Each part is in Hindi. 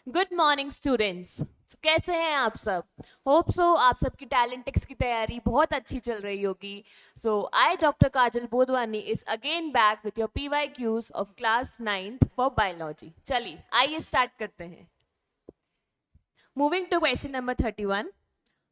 Good morning students. कैसे हैं आप सब? होप सो आप सबकी टैलेंट टेक्स की तैयारी बहुत अच्छी चल रही होगी। So I doctor Kajal Bodhwani is again back with your PYQs of class 9th for biology. चलिए आइए स्टार्ट करते हैं। Moving to question number 31।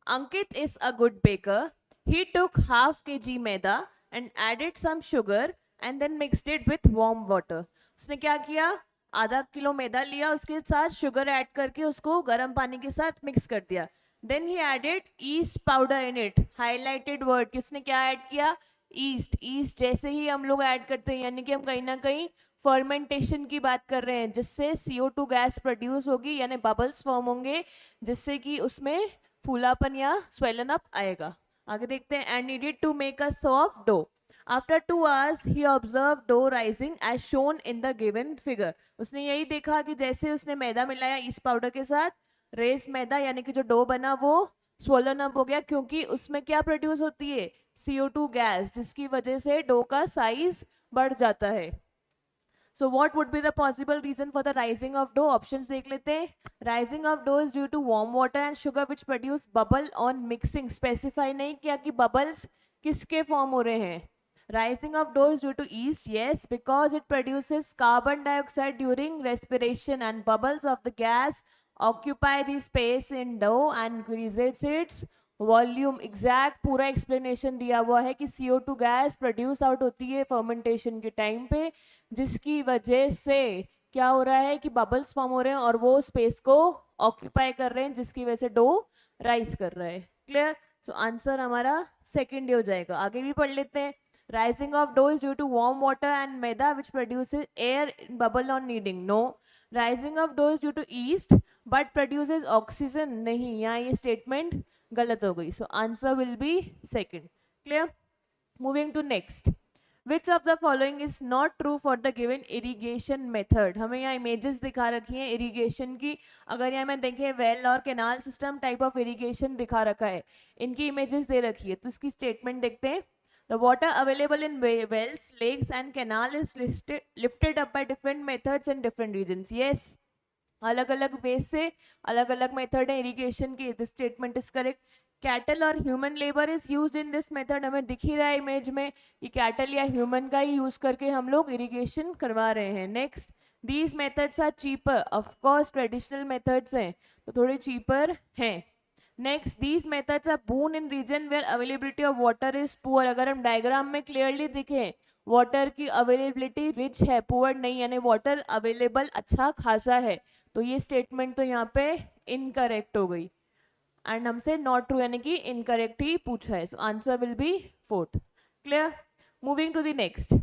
Ankit is a good baker. He took half kg maida and added some sugar and then mixed it with warm water. उसने क्या किया? आधा किलो मैदा लिया, उसके साथ शुगर ऐड करके उसको गर्म पानी के साथ मिक्स कर दिया. Then he added yeast powder in it. Highlighted word कि उसने क्या ऐड किया? ईस्ट. ईस्ट जैसे ही हम लोग ऐड करते हैं यानी कि हम कहीं ना कहीं फर्मेंटेशन की बात कर रहे हैं, जिससे CO2 गैस प्रोड्यूस होगी यानी बबल्स फॉर्म होंगे, जिससे कि उसमें फूलापन या स्वेलन अप आएगा. आगे देखते हैं. And needed to make a soft dough. After 2 hours he observe dough rising as shown in the given figure. उसने यही देखा कि जैसे उसने मैदा मिलाया ईस्ट पाउडर के साथ, रेस मैदा यानी कि जो डो बना वो स्वोलन अप हो गया, क्योंकि उसमें क्या प्रोड्यूस होती है? CO2 गैस, जिसकी वजह से डो का साइज बढ़ जाता है. So what would be the possible reason for the rising of dough? Options देख लेते हैं. Rising of dough is due to warm water and sugar which produce bubble on mixing. Specify नहीं किया कि bubbles किसके form हो रहे हैं. Rising of dough is due to yeast, yes, because it produces carbon dioxide during respiration and bubbles of the gas occupy the space in dough and increases its volume. Exact पूरा एक्सप्लेनेशन दिया हुआ है कि CO2 गैस प्रोड्यूस आउट होती है फर्मेंटेशन के टाइम पे, जिसकी वजह से क्या हो रहा है कि बबल्स फॉर्म हो रहे हैं और वो स्पेस को ऑक्यूपाई कर रहे हैं, जिसकी वजह से डो राइज कर रहा है. क्लियर? सो आंसर हमारा सेकेंड हो जाएगा. आगे भी पढ़ लेते हैं. Rising of dough is due to warm water and maida which produces air in bubble on kneading. No. Rising of dough is due to yeast but produces oxygen. नहीं, यहाँ ये statement गलत हो गई. So answer will be second. Clear? Moving to next. Which of the following is not true for the given irrigation method? हमें यहाँ images दिखा रखी हैं irrigation की. अगर यहाँ में देखें well और canal system type of irrigation दिखा रखा है, इनकी images दे रखी है, तो इसकी statement देखते हैं. The water available in wells, lakes and canal is lifted up by different methods in different regions. Yes. अलग अलग वे से अलग अलग मेथड है इरिगेशन की. This statement is correct. Cattle और human labour is used in this method. हमें दिख ही रहा है इमेज में कि कैटल या ह्यूमन का ही यूज करके हम लोग इरिगेशन करवा रहे हैं. Next. These methods are cheaper. Of course traditional methods हैं तो थोड़े चीपर हैं. Next. These methods are born in region where availability of water is poor. अगर हम डायग्राम में क्लियरली दिखे वाटर की अवेलेबिलिटी रिच है, पुअर नहीं, यानी वाटर अवेलेबल अच्छा खासा है, तो ये स्टेटमेंट तो यहाँ पे इनकरेक्ट हो गई. एंड हमसे नॉट ट्रू यानी कि इनकरेक्ट ही पूछा है. So answer will be fourth. Clear? Moving to the next.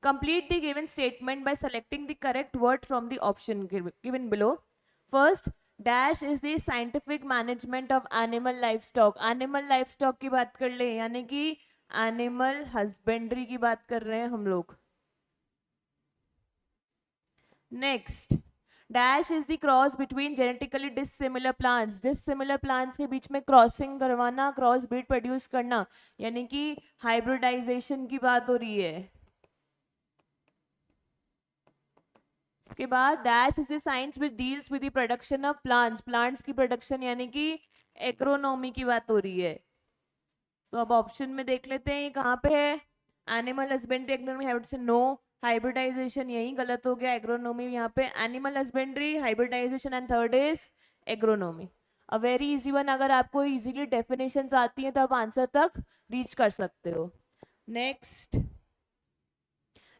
Complete the given statement by selecting the correct word from the option given below. First. Dash is the scientific management of animal life stock. Animal life stock की बात कर ले यानी कि एनिमल हस्बेंड्री की बात कर रहे हैं हम लोग. Next. Dash is the cross between genetically dissimilar plants. Dissimilar plants के बीच में क्रॉसिंग करवाना, क्रॉस ब्रीड प्रोड्यूस करना, यानी कि हाइब्रिडाइजेशन की बात हो रही है. उसके बाद dash is the science which deals with the production of plants. Plants की प्रोडक्शन यानी कि एग्रोनॉमी की बात हो रही है. तो अब ऑप्शन में देख लेते हैं ये कहाँ पे है. Animal husbandry agronomy hybridization. No. Hybridization यही गलत हो गया. एग्रोनॉमी यहाँ पे animal husbandry, hybridization and third is agronomy. A very easy one. अगर आपको इजीली डेफिनेशंस आती हैं तो आप आंसर तक रीच कर सकते हो. Next.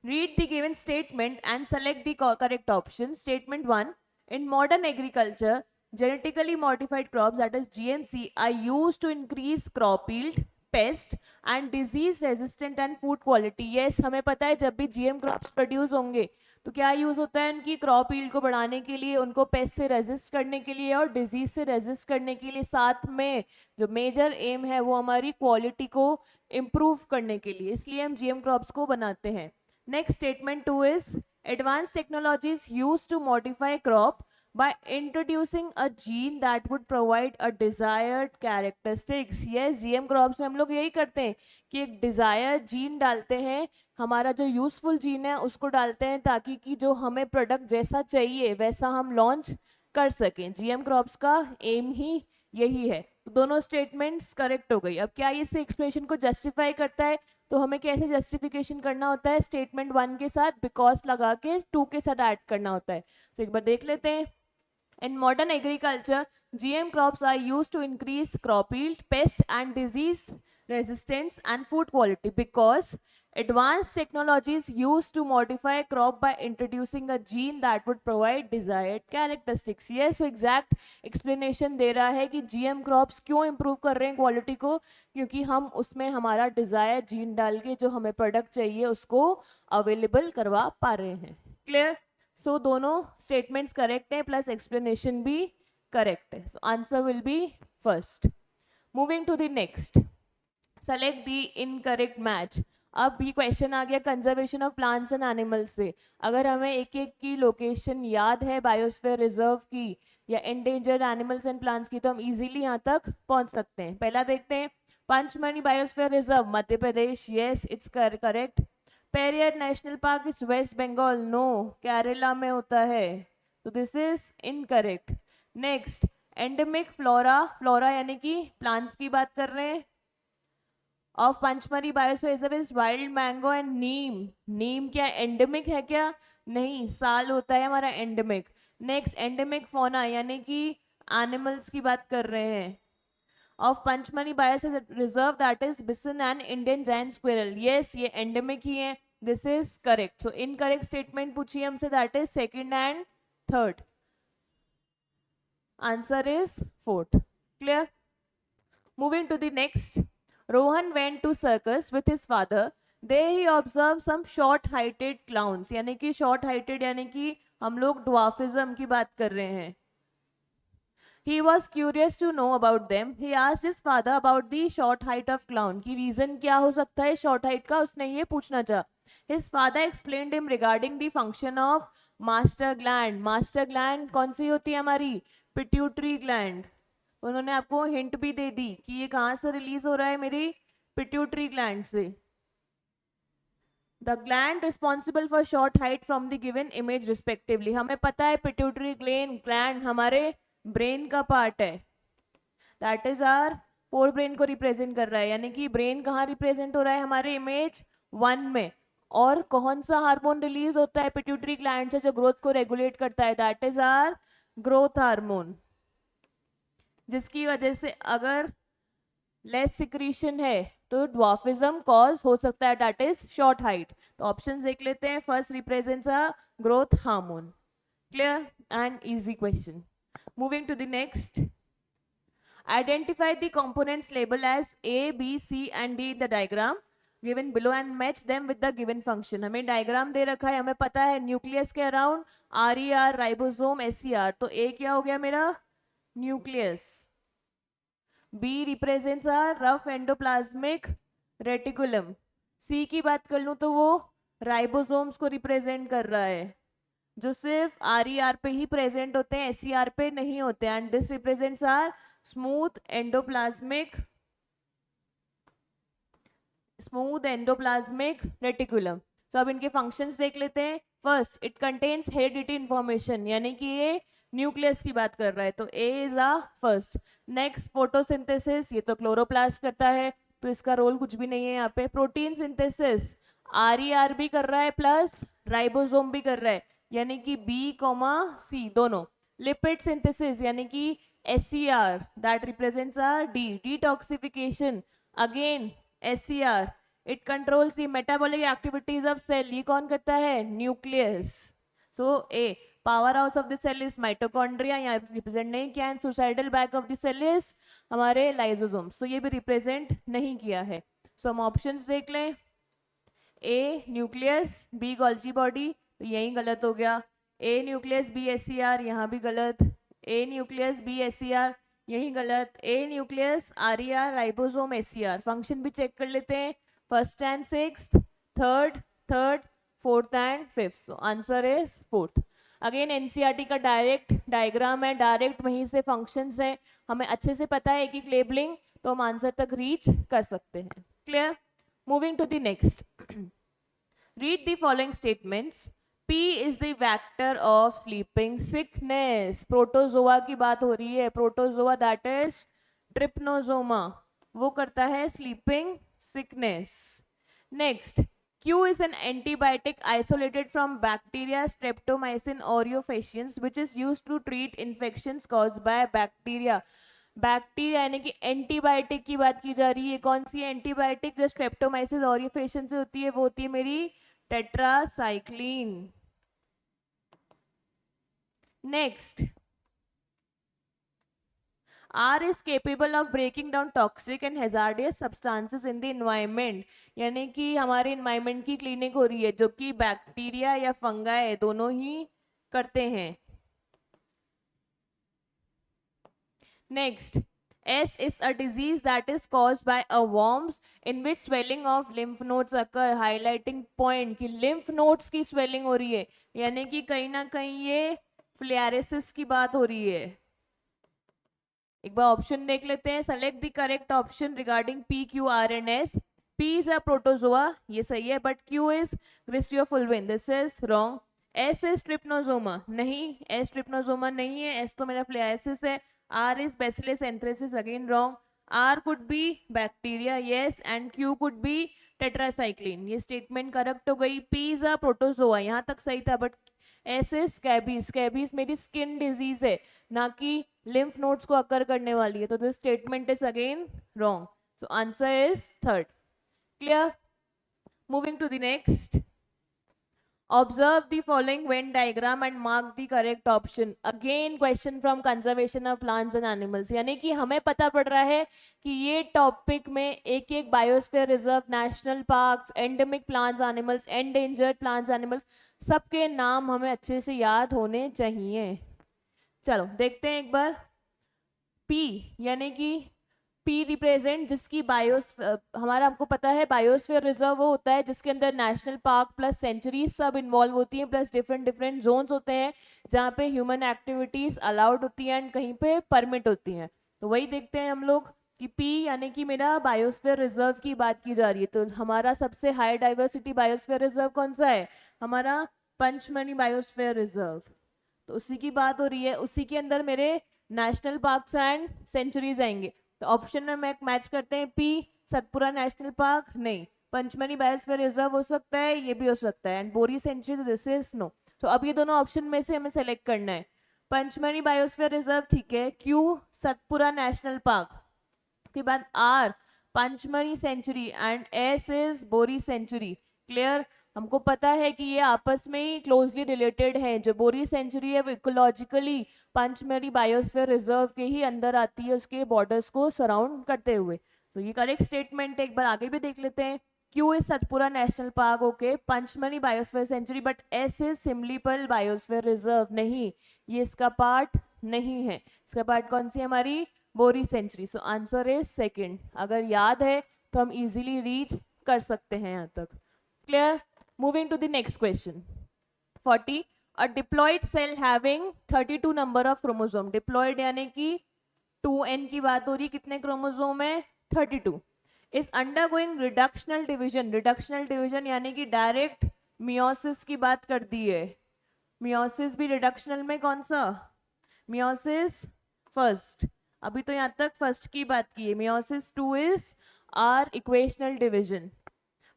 Read the given statement and select the correct option. Statement 1. In modern agriculture, genetically modified crops, that is GMC, are used to increase crop yield, pest and disease resistant and food quality. Yes, हमें पता है जब भी GM crops produce होंगे तो क्या यूज होता है उनकी क्रॉप यील्ड को बढ़ाने के लिए, उनको पेस्ट से रेजिस्ट करने के लिए और डिजीज से रेजिस्ट करने के लिए. साथ में जो मेजर एम है वो हमारी क्वालिटी को इम्प्रूव करने के लिए, इसलिए हम GM क्रॉप्स को बनाते हैं. Next, statement 2 is advanced technologies used to modify crop by introducing a gene that would provide a desired characteristics. Yes, GM crops में हम लोग यही करते हैं कि एक desired gene डालते हैं, हमारा जो useful gene है उसको डालते हैं ताकि कि जो हमें प्रोडक्ट जैसा चाहिए वैसा हम लॉन्च कर सकें। जीएम क्रॉप्स का एम ही यही है। तो दोनों स्टेटमेंट्स करेक्ट हो गई। अब क्या ये इस एक्सप्लेनेशन को जस्टिफाई करता है? तो हमें कैसे जस्टिफिकेशन करना होता है? स्टेटमेंट 1 के साथ बिकॉज लगा के 2 के साथ ऐड करना होता है। तो एक बार देख लेते हैं। In modern agriculture, GM crops are used to increase crop yield, pest and disease resistance and food quality because advanced technologies used to modify crop by introducing a gene that would provide desired characteristics. Yes, so exact explanation दे रहा है कि GM crops क्यों improve कर रहे हैं क्वालिटी को, क्योंकि हम उसमें हमारा desired gene डाल के जो हमें प्रोडक्ट चाहिए उसको अवेलेबल करवा पा रहे हैं। क्लियर? सो दोनों स्टेटमेंट्स करेक्ट है प्लस एक्सप्लेनेशन भी करेक्ट है। So answer will be first. Moving to the next, select the incorrect match. अब ये क्वेश्चन आ गया conservation of plants and animals से। अगर हमें एक एक की लोकेशन याद है बायोस्फीयर रिजर्व की या एंडेंजर्ड एनिमल्स एंड प्लांट्स की, तो हम इजीली यहाँ तक पहुंच सकते हैं। पहला देखते हैं, Pachmarhi biosphere reserve Madhya Pradesh, yes it's correct. Periyar national park is West Bengal, no Kerala में होता है, तो this is incorrect. Next, endemic flora, flora यानी कि प्लांट्स की बात कर रहे हैं, of Pachmarhi biosphere reserve is wild mango and neem. नीम क्या एंडेमिक है क्या? नहीं, साल होता है हमारा एंडेमिक। नेक्स्ट, एंडेमिक फोना यानी कि एनिमल्स की बात कर रहे हैं, of Pachmarhi biosphere reserve that is bison and Indian giant squirrel, yes ये एंडेमिक ही है, this is correct. So incorrect statement पूछिए हमसे, that is second and third, answer is fourth. Clear? Moving to the next, Rohan went to circus with his father, they he observe some short heighted clowns, यानी कि शॉर्ट हाइटेड यानी कि हम लोग ड्वार्फिज्म की बात कर रहे हैं। He was curious to know about them. He asked his father about the short height of clown. की reason क्या हो सकता है short height का, उसने ये पूछना चाहा। His father explained him regarding the function of master gland. Master gland कौन सी होती है हमारी? Pituitary gland. उन्होंने आपको hint भी दे दी कि ये कहाँ से रिलीज हो रहा है, मेरी pituitary gland से। The gland responsible for short height from the given image respectively. हमें पता है pituitary gland हमारे ब्रेन का पार्ट है, that is our fore brain को रिप्रेजेंट कर रहा है, यानी कि ब्रेन कहाँ रिप्रेजेंट हो रहा है हमारे इमेज 1 में। और कौन सा हार्मोन रिलीज होता है पिट्यूटरी ग्लैंड से जो ग्रोथ को रेगुलेट करता है, that is our growth hormone, जिसकी वजह से अगर लेस सिक्रीशन है तो ड्वार्फिज्म कॉज हो सकता है, दैट इज शॉर्ट हाइट। तो ऑप्शन देख लेते हैं, first represents a growth hormone. Clear and easy question. Moving to the next, identify the components labeled as A, B, C and D in the diagram given below and match them with the given function. हमें डायग्राम दे रखा है, हमें पता है न्यूक्लियस के अराउंड RER, राइबोसोम, SCR, तो A क्या हो गया मेरा? Nucleus. B represents our rough endoplasmic reticulum. C की बात कर लूं तो वो राइबोसोम्स को रिप्रेजेंट कर रहा है, जो सिर्फ RER पे ही प्रेजेंट होते हैं, SCR पे नहीं होते, and this represents our smooth endoplasmic reticulum. तो अब इनके फंक्शंस देख लेते हैं। First, it contains heredity information, यानी कि ये न्यूक्लियस की बात कर रहा है, तो A is a first. Next, photosynthesis, ये तो क्लोरोप्लास्ट करता है तो इसका रोल कुछ भी नहीं है यहाँ पे। प्रोटीन सिंथेसिस, RER भी कर रहा है प्लस राइबोसोम भी कर रहा है, यानी कि B, C दोनों। लिपिड सिंथेसिस यानी कि SCR, that represents our D। Detoxification again SCR। It controls the metabolic activities of cell, ये कौन करता है? न्यूक्लियस। So A, power house of the cell is mitochondria, यहाँ रिप्रेजेंट नहीं किया, and suicidal bag of the cell is हमारे लाइसोसोम्स, तो ये भी रिप्रेजेंट नहीं किया है। सो हम ऑप्शंस देख लें, A nucleus, B Golgi body, तो यही गलत हो गया। A न्यूक्लियस, B SCR, यहाँ भी गलत। A न्यूक्लियस, B SCR, यही गलत। A nucleus, RER, ribosome, SCR। Function भी चेक कर लेते हैं, first and sixth, third, fourth and fifth, so answer is fourth. Again NCERT का डायरेक्ट डायग्राम है, डायरेक्ट वहीं से फंक्शंस है, हमें अच्छे से पता है एक एक लेबलिंग, तो हम आंसर तक रीच कर सकते हैं। Clear? Moving to the next, read the following statements. P is the vector of sleeping sickness. Protozoa की बात हो रही है. प्रोटोजोआ दैट इज ट्रिप्नोजोमा, वो करता है sleeping sickness. Next, Q is an antibiotic isolated from bacteria Streptomycin aureofaciens which is used to treat infections caused by bacteria. Bacteria यानी कि एंटीबायोटिक की बात की जा रही है. कौन सी एंटीबायोटिक जो स्ट्रेप्टोमाइसिस ऑरियोफेशियन से होती है? वो होती है मेरी tetracycline. Next, R is capable of breaking down toxic and hazardous substances in the environment. यानी कि हमारे environment की क्लीनिंग हो रही है जो कि बैक्टीरिया या फंगाई दोनों ही करते हैं. Next, S is a disease that is caused by a worms in which swelling of lymph nodes occur. Highlighting point कि lymph nodes की swelling हो रही है, यानी कि कहीं ना कहीं ये फ्लेरेसिस की बात हो रही है. एक बार ऑप्शन देख लेते हैं. Select the correct option regarding P, Q, R and S. P is a protozoa, ये सही है, but Q is Gristio this is wrong. S is trypanosoma, नहीं, S trypanosoma नहीं है, S तो मेरा फ्लेरेसिस है. R is Bacillus anthracis, again wrong. R could be bacteria, yes, and Q could be tetracycline. ये स्टेटमेंट करेक्ट हो गई. P is a protozoa, यहाँ तक सही था, but S is scabies. Scabies मेरी स्किन डिजीज है, ना कि lymph nodes को अकर करने वाली है, तो this statement is again wrong. So answer is third. Clear? Moving to the next. Observe the following Venn diagram and mark the correct option. Again question from conservation of plants and animals. यानी कि हमें पता पड़ रहा है कि ये टॉपिक में एक एक biosphere reserve, national parks, endemic plants animals, endangered plants animals, सबके नाम हमें अच्छे से याद होने चाहिए. चलो देखते हैं एक बार. P यानी कि P रिप्रेजेंट जिसकी हमारा आपको पता है बायोस्फीयर रिजर्व वो होता है जिसके अंदर नेशनल पार्क प्लस सेंचुरीज सब इन्वॉल्व होती हैं, प्लस डिफरेंट डिफरेंट जोन्स होते हैं जहाँ पे ह्यूमन एक्टिविटीज अलाउड होती हैं एंड कहीं पे परमिट होती हैं. तो वही देखते हैं हम लोग कि P यानी कि मेरा बायोस्फीयर रिजर्व की बात की जा रही है. तो हमारा सबसे हाई डाइवर्सिटी बायोस्फीयर रिजर्व कौन सा है? हमारा पंचमनी बायोस्फीयर रिजर्व. तो उसी की बात हो रही है. उसी के अंदर मेरे नेशनल पार्क्स एंड सेंचुरीज आएंगे. तो ऑप्शन में मैच करते हैं. P सतपुरा नेशनल पार्क नहीं, पंचमनी बायोस्फीयर रिजर्व हो सकता है, ये भी हो सकता है, एंड बोरी सेंचुरी, तो दिस इज नो. तो अब ये दोनों ऑप्शन में से हमें सेलेक्ट करना है. पंचमनी बायोस्फीयर रिजर्व ठीक है, Q सतपुरा नेशनल पार्क, के बाद R Pachmarhi sanctuary and S is Bori sanctuary. Clear? हमको पता है कि ये आपस में ही क्लोजली रिलेटेड है. जो बोरी सेंचुरी है वो इकोलॉजिकली पंचमरी बायोस्फीयर रिजर्व के ही अंदर आती है, उसके बॉर्डर्स को सराउंड करते हुए. तो ये करेक्ट स्टेटमेंट है. एक बार आगे भी देख लेते हैं. Q is Satpura national park, okay, Pachmarhi biosphere sanctuary, but S is Similipal biosphere reserve, नहीं, ये इसका पार्ट नहीं है. इसका पार्ट कौन सी है? हमारी Bori sanctuary. So answer is second. अगर याद है तो हम इजीली रीच कर सकते हैं यहाँ तक. Clear? Moving to the next question. 40. A diploid cell having 32 number of chromosome. Diploid यानी कि 2n की बात हो रही. कितने क्रोमोसोम है? 32. Is undergoing reductional division. Reductional division यानी कि डायरेक्ट मियोसिस की बात कर दी है. मियोसिस भी रिडक्शनल में कौन सा? Meiosis first. अभी तो यहाँ तक फर्स्ट की बात की है. Meiosis 2 is R equational division.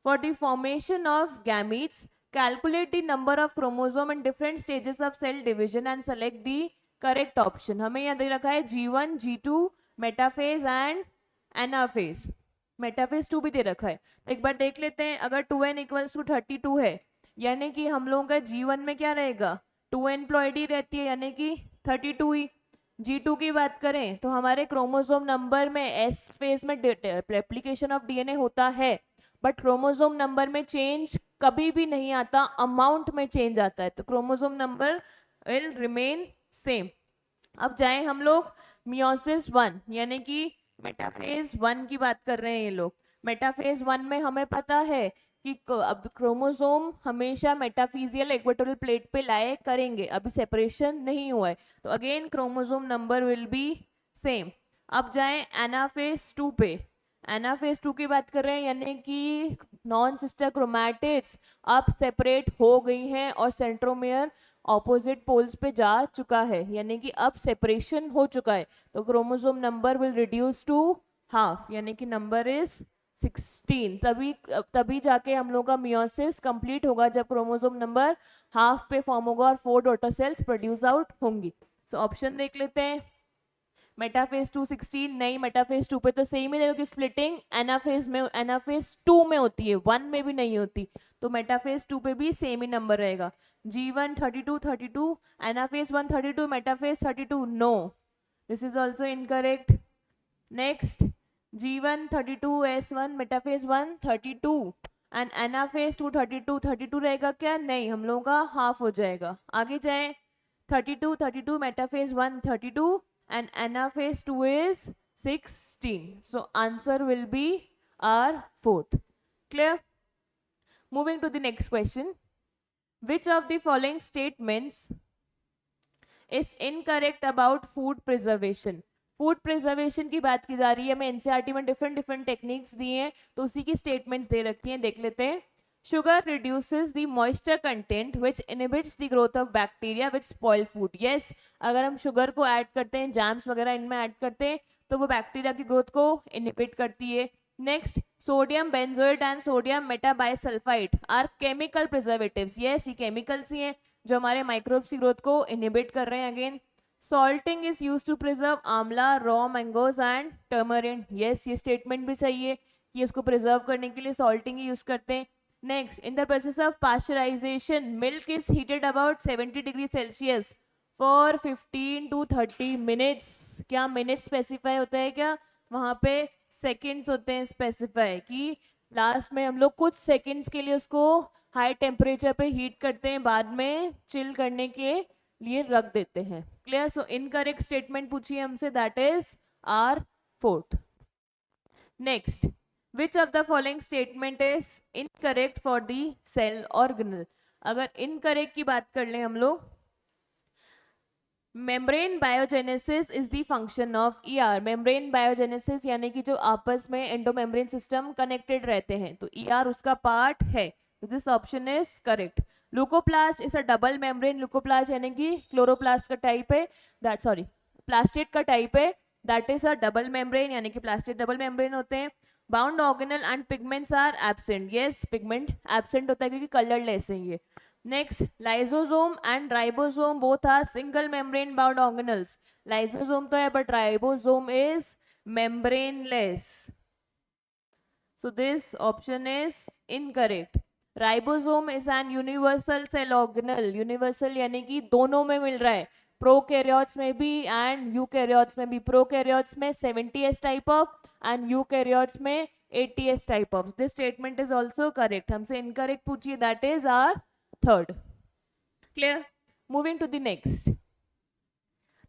For the formation of gametes, calculate the number of chromosome in different stages of cell division and select the correct option. हमें यहाँ दे रखा है G1, G2, metaphase and anaphase. Metaphase 2 भी दे रखा है. एक बार देख लेते हैं. अगर 2n इक्वल्स टू 32 है, यानी कि हम लोगों का G1 में क्या रहेगा? 2n प्लॉइड ही रहती है, यानी कि 32 ही. G2 की बात करें तो हमारे क्रोमोसोम नंबर में S फेज में रेप्लिकेशन ऑफ DNA होता है, बट क्रोमोसोम नंबर में चेंज कभी भी नहीं आता, अमाउंट में चेंज आता है. तो chromosome number will remain same. अब जाएं हम लोग मियोसिस 1 यानी कि मेटाफेज 1 की बात कर रहे हैं ये लोग. मेटाफेज 1 में हमें पता है कि अब क्रोमोसोम हमेशा मेटाफिजियल इक्वेटोरियल प्लेट पे लाए करेंगे, अभी सेपरेशन नहीं हुआ है, तो again chromosome number will be same. अब जाएं एनाफेज 2 पे. एनाफेज 2 की बात कर रहे हैं यानी कि नॉन सिस्टर क्रोमैटिड्स अब सेपरेट हो गई हैं और सेंट्रोमियर ऑपोजिट पोल्स पे जा चुका है, यानी कि अब सेपरेशन हो चुका है, तो chromosome number will reduce to half, यानी कि नंबर इज 16। तभी जाके हम लोग का मियोसिस कंप्लीट होगा जब क्रोमोसोम नंबर हाफ पे फॉर्म होगा और 4 डॉटर सेल्स प्रोड्यूस आउट होंगी। सो ऑप्शन देख लेते हैं। मेटाफेज 2 16 नहीं, मेटाफेज 2 पे तो सेम ही क्योंकि स्प्लिटिंग एनाफेज 2 में होती है, 1 में भी नहीं होती, तो मेटाफेज 2 पे भी सेम ही नंबर रहेगा। G1 32 32, anaphase 1 32, metaphase 32 no, this is also incorrect. Next G1 32 S1, metaphase 1 32 and anaphase 2 32 32 रहेगा क्या? नहीं, हम लोगों का हाफ हो जाएगा। आगे जाए 32 32, metaphase 1 32 and anaphase 2 is 16. So answer will be our fourth. Clear? Moving to the next question. Which of the following statements is incorrect about food preservation? Food preservation की बात की जा रही है, हमें एनसीईआरटी में डिफरेंट डिफरेंट टेक्निक्स दिए हैं, तो उसी की स्टेटमेंट्स दे रखी हैं, देख लेते हैं। Sugar reduces the moisture content which inhibits the growth of bacteria which spoil food. Yes, अगर हम शुगर को ऐड करते हैं, जैम्स वगैरह इनमें ऐड करते हैं, तो वो बैक्टीरिया की ग्रोथ को इनहिबिट करती है। Next, sodium benzoate and sodium metabisulphite are chemical preservatives. Yes, ये केमिकल्स ही हैं जो हमारे माइक्रोब्स की ग्रोथ को इनहिबिट कर रहे हैं। Again, salting is use to preserve amla, raw mangoes and tamarind. Yes, ये स्टेटमेंट भी सही है कि इसको प्रिजर्व करने के लिए सॉल्टिंग ही यूज करते हैं। Next, in the process of pasteurization, milk is heated about 70 degrees Celsius for 15 to 30 minutes. क्या मिनट स्पेसिफाई होता है क्या? वहाँ पे सेकेंड्स होते हैं स्पेसिफाई, कि लास्ट में हम लोग कुछ सेकेंड्स के लिए उसको हाई टेम्परेचर पे हीट करते हैं, बाद में चिल करने के लिए रख देते हैं। क्लियर? सो इनकरेक्ट स्टेटमेंट पूछिए हमसे, that is our fourth. Next, which of the following statement is incorrect for the cell organelle? अगर incorrect की बात कर लें हम लोग, membrane biogenesis is the function of ER। membrane biogenesis यानी कि जो आपस में एंडोमेम्ब्रेन सिस्टम कनेक्टेड रहते हैं, तो ER उसका पार्ट है, तो this option is correct. Leucoplast is a double membrane, leucoplast यानी कि क्लोरोप्लास्ट का टाइप है, दैट सॉरी प्लास्टिड का टाइप है, that is a double membrane, यानी कि प्लास्टिड डबल मेम्ब्रेन होते हैं। Bound organelle and pigments are absent. Yes, pigment absent होता है क्योंकि कलरलेस है ये। Next, lysosome and ribosome both are single membrane bound organelles. Lysosome तो है but ribosome is membraneless, so this option is incorrect। Ribosome is an universal cell organelle. Universal यानी कि दोनों में मिल रहा है, प्रोकैरियोट्स में भी एंड यूकैरियोट्स में भी। प्रोकैरियोट्स में 70s type of and eukaryotes में 80s type of. This statement is also correct. हमसे इनकरेक्ट पूछिए, that is our third. Clear? Moving to the next,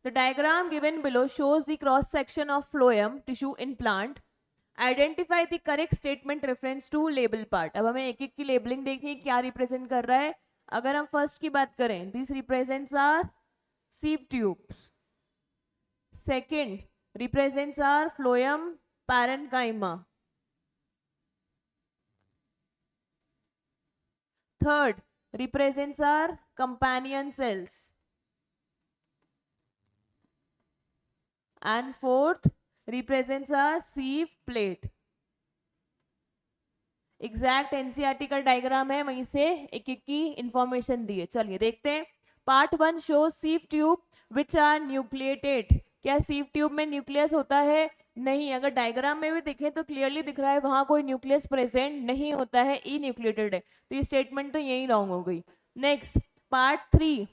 the diagram given below shows the cross section of phloem tissue in plant। Identify the correct statement reference to label part. अब हमें एक एक की लेबलिंग देखनी है, क्या रिप्रेजेंट कर रहा है। अगर हम फर्स्ट की बात करें, this represents our sieve tubes. Second represents our phloem parenchyma. Third represents our companion cells, and fourth represents our sieve plate। Exact NCERT का डायग्राम है, वहीं से एक एक की इंफॉर्मेशन दी है। चलिए देखते हैं। Part 1 show sieve tube which are nucleated. क्या सीव ट्यूब में न्यूक्लियस होता है? नहीं। अगर डायग्राम में भी दिखे तो क्लियरली दिख रहा है वहां कोई न्यूक्लियस प्रेजेंट नहीं होता है, ई न्यूक्लिएटेड है, तो ये स्टेटमेंट तो यही रॉन्ग हो गई। Next, part 3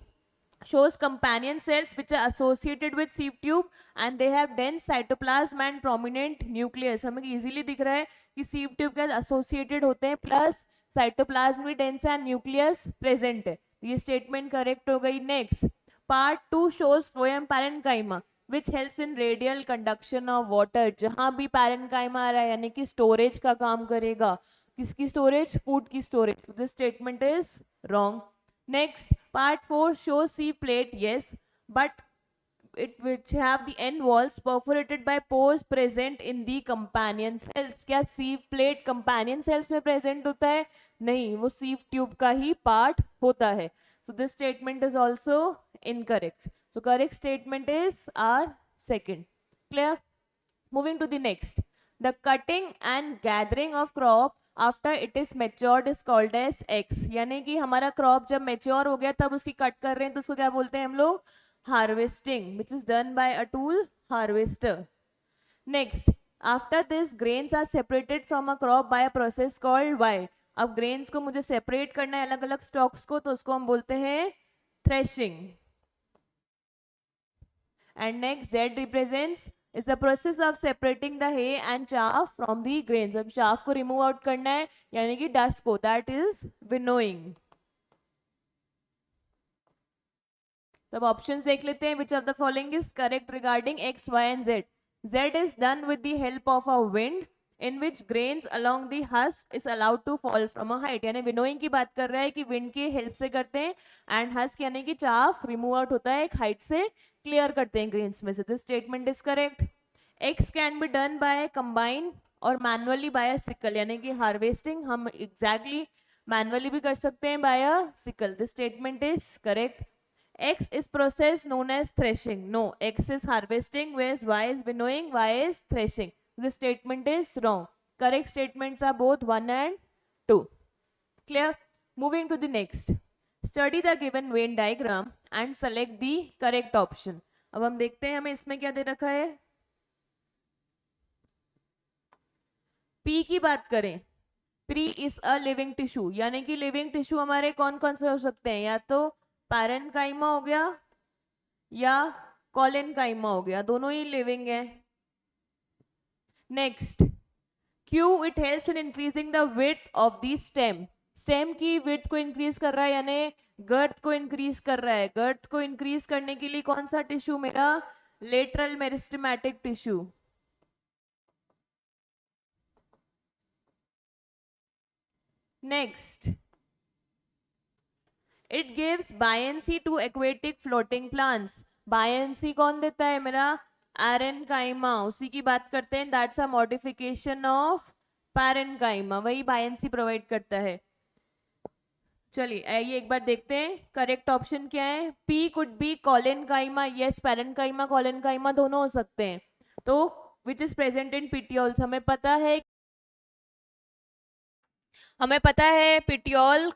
shows companion cells which are associated with sieve tube and they have dense cytoplasm and prominent nucleus। हमें इजीली दिख रहा है कि sieve tube के associated होते हैं, प्लस साइटोप्लाज्म भी डेंस है, न्यूक्लियस प्रेजेंट है, ये स्टेटमेंट करेक्ट हो गई। Next, part 2 shows phloem parenchyma which helps in radial conduction of water। जहां भी parenchyma आ रहा है यानी कि स्टोरेज का काम करेगा। किसकी स्टोरेज? फूड की storage. This statement is wrong. Next, part 4 shows sieve plate, yes, but which have the end walls perforated by pores present in the companion cells. क्या sieve plate companion cells में present होता है? नहीं, वो sieve tube का ही part होता है. So this statement is also incorrect. So correct statement is our second. Clear? Moving to the next. The cutting and gathering of crop after it is matured is called as X. यानी कि हमारा क्रॉप जब मेच्योर हो गया तब उसकी कट कर रहे हैं तो उसको क्या बोलते हैं हम लोग? Harvesting, which is done by a tool, harvester. Next, after this grains are separated from a crop by a process called Y. अब ग्रेन्स को मुझे सेपरेट करना है अलग अलग स्टॉक्स को, तो उसको हम बोलते हैं threshing. And next, Z represents is the process of separating the hay and chaff from the grains. अब chaff को remove out करना है यानी कि dust को, that is winnowing. तब options देख लेते हैं. which of the following is correct regarding x, y and z? Z is done with the help of a wind in which grains along the husk is allowed to fall from a height. यानी winnowing की बात कर रहा है कि wind की help से करते हैं and husk यानी कि chaff remove out होता है एक height से, क्लियर करते हैं ग्रेन्स में से. This statement is correct. X can be done by combine और मैनुअली बाय अ सिकल. यानी कि हार्वेस्टिंग हम एग्जैक्टली मैनुअली भी कर सकते हैं by a sickle. This statement is correct. X is process known as threshing. No, X is harvesting whereas y is winnowing, y is threshing. This statement is wrong. Correct statements are both 1 and 2. Clear? Moving to the next. Study the given Venn diagram and select the correct option. अब हम देखते हैं हमें इसमें क्या दे रखा है. P की बात करें, P is a living tissue. यानी कि लिविंग टिश्यू हमारे कौन कौन से हो सकते हैं? या तो पैरेन्काइमा हो गया या कॉलेनकाइमा हो गया, दोनों ही लिविंग है. Next, Q, it helps in increasing the width of the stem. Stem की विड्थ को इंक्रीज कर रहा है यानी गर्थ को इंक्रीज कर रहा है. गर्थ को इंक्रीज करने के लिए कौन सा टिश्यू मेरा? Lateral meristematic tissue. Next, it gives buoyancy to aquatic floating plants. Buoyancy कौन देता है मेरा? पैरेन्काइमा. उसी की बात करते हैं. That's a modification of parenchyma, वही बायंसी प्रोवाइड करता है. चलिए आइए एक बार देखते हैं करेक्ट ऑप्शन क्या है. P could be collenchyma. Yes, parenchyma collenchyma दोनों हो सकते हैं. तो विच इज प्रेजेंट इन पिटियोल्स. हमें पता है पिटियोल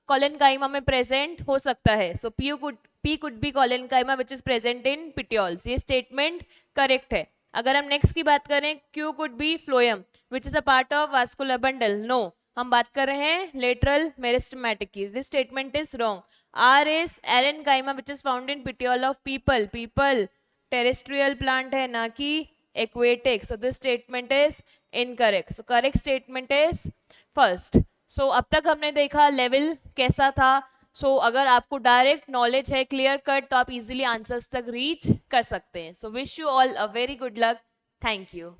कॉलेनकाइमा में प्रेजेंट हो सकता है. So P could be collenchyma which is present in petioles. ये स्टेटमेंट करेक्ट है. अगर हम नेक्स्ट की बात करें, Q could be phloem which is a part of vascular bundle. No, हम बात कर रहे हैं लेटरल मेरिस्टेमेटिक की. This statement is wrong. R is aerenchyma which is found in petiole of peepal. पीपल टेरेस्ट्रियल प्लांट है ना कि aquatic. So this statement is incorrect. So correct statement is first. So अब तक हमने देखा लेवल कैसा था. सो अगर आपको डायरेक्ट नॉलेज है, क्लियर कट, तो आप इजीली आंसर्स तक रीच कर सकते हैं. So wish you all a very good luck. Thank you.